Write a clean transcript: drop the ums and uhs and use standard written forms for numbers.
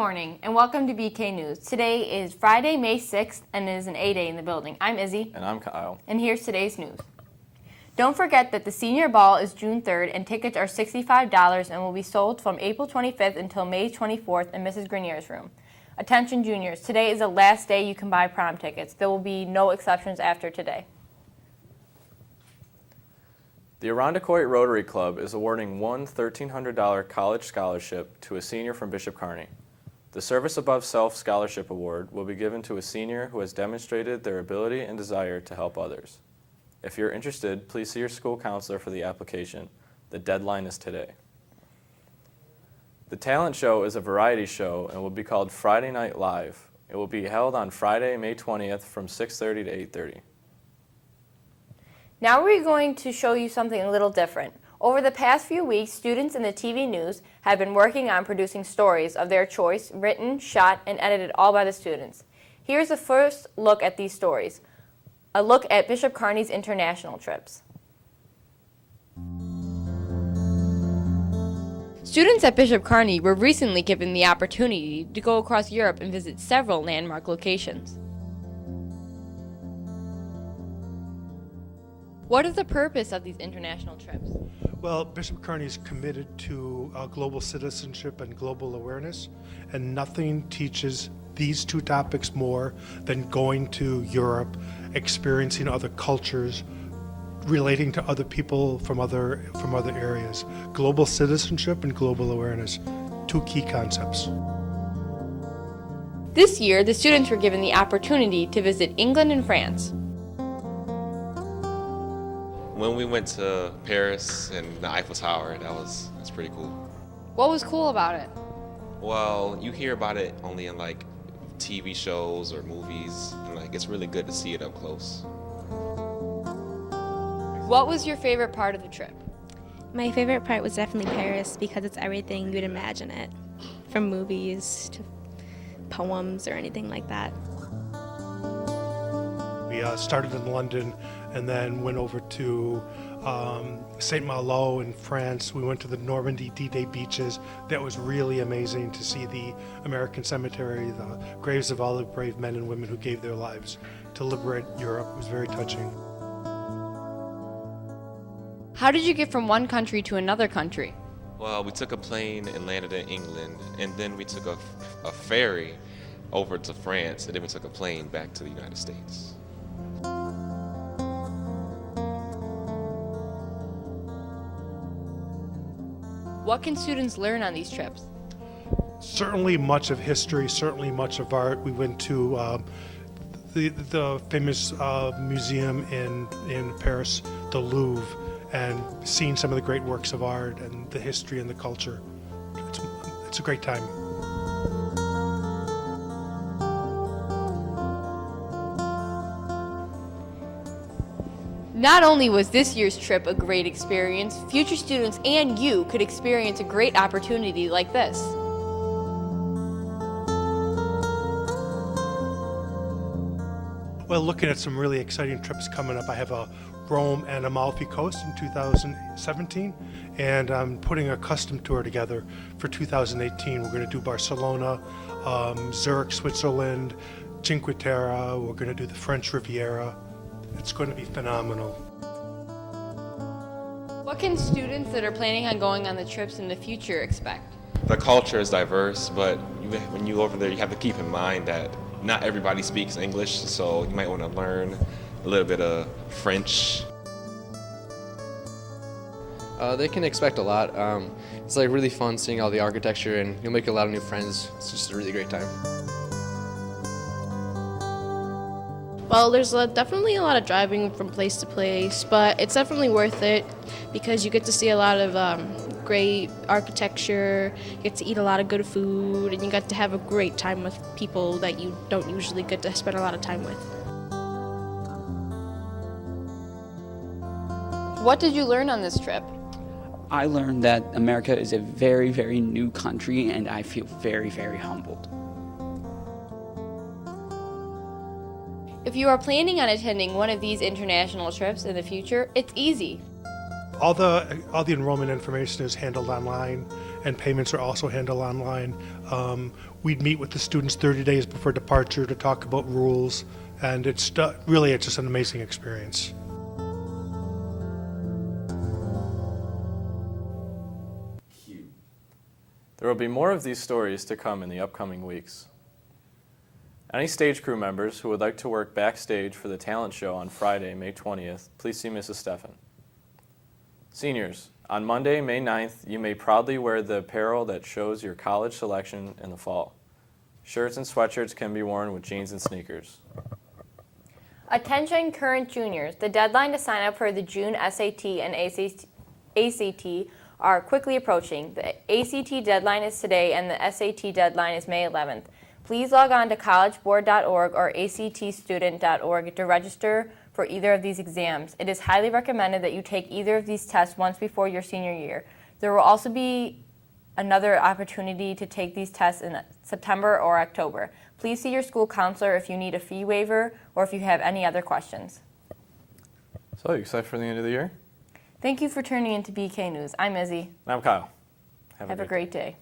morning and welcome to BK News. Today is Friday, May 6th and it is an A-Day in the building. I'm Izzy. And I'm Kyle. And here's today's news. Don't forget that the Senior Ball is June 3rd and tickets are $65 and will be sold from April 25th until May 24th in Mrs. Grenier's room. Attention juniors, today is the last day you can buy prom tickets. There will be no exceptions after today. The Irondequoit Rotary Club is awarding one $1,300 college scholarship to a senior from Bishop Kearny. The Service Above Self Scholarship Award will be given to a senior who has demonstrated their ability and desire to help others. If you're interested, please see your school counselor for the application. The deadline is today. The talent show is a variety show and will be called Friday Night Live. It will be held on Friday, May 20th from 6:30 to 8:30. Now we're going to show you something a little different. Over the past few weeks, students in the TV news have been working on producing stories of their choice, written, shot, and edited all by the students. Here's the first look at these stories, a look at Bishop Kearny's international trips. Students at Bishop Kearny were recently given the opportunity to go across Europe and visit several landmark locations. What is the purpose of these international trips? Well, Bishop Kearny is committed to global citizenship and global awareness, and nothing teaches these two topics more than going to Europe, experiencing other cultures, relating to other people from other areas. Global citizenship and global awareness, two key concepts. This year, the students were given the opportunity to visit England and France. When we went to Paris and the Eiffel Tower, that's pretty cool. What was cool about it? Well, you hear about it only in like TV shows or movies, and like it's really good to see it up close. What was your favorite part of the trip? My favorite part was definitely Paris because it's everything you'd imagine it, from movies to poems or anything like that. We started in London and then went over to St. Malo in France. We went to the Normandy D-Day beaches. That was really amazing to see the American cemetery, the graves of all the brave men and women who gave their lives to liberate Europe. It was very touching. How did you get from one country to another country? Well, we took a plane and landed in England, and then we took a ferry over to France, and then we took a plane back to the United States. What can students learn on these trips? Certainly much of history, certainly much of art. We went to the famous museum in Paris, the Louvre, and seeing some of the great works of art and the history and the culture. It's a great time. Not only was this year's trip a great experience, future students and you could experience a great opportunity like this. Well, looking at some really exciting trips coming up, I have a Rome and Amalfi Coast in 2017, and I'm putting a custom tour together for 2018. We're going to do Barcelona, Zurich, Switzerland, Cinque Terre. We're going to do the French Riviera. It's going to be phenomenal. What can students that are planning on going on the trips in the future expect? The culture is diverse, but when you go over there, you have to keep in mind that not everybody speaks English, so you might want to learn a little bit of French. They can expect a lot. It's like really fun seeing all the architecture, and you'll make a lot of new friends. It's just a really great time. Well, there's definitely a lot of driving from place to place, but it's definitely worth it because you get to see a lot of great architecture, you get to eat a lot of good food, and you get to have a great time with people that you don't usually get to spend a lot of time with. What did you learn on this trip? I learned that America is a very, very new country, and I feel very, very humbled. If you are planning on attending one of these international trips in the future, it's easy. All the enrollment information is handled online, and payments are also handled online. We'd meet with the students 30 days before departure to talk about rules, and it's just an amazing experience. There will be more of these stories to come in the upcoming weeks. Any stage crew members who would like to work backstage for the talent show on Friday, May 20th, please see Mrs. Steffen. Seniors, on Monday, May 9th, you may proudly wear the apparel that shows your college selection in the fall. Shirts and sweatshirts can be worn with jeans and sneakers. Attention current juniors, the deadline to sign up for the June SAT and ACT are quickly approaching. The ACT deadline is today and the SAT deadline is May 11th. Please log on to collegeboard.org or actstudent.org to register for either of these exams. It is highly recommended that you take either of these tests once before your senior year. There will also be another opportunity to take these tests in September or October. Please see your school counselor if you need a fee waiver or if you have any other questions. So, you excited for the end of the year? Thank you for tuning in to BK News. I'm Izzy. And I'm Kyle. Have a great day.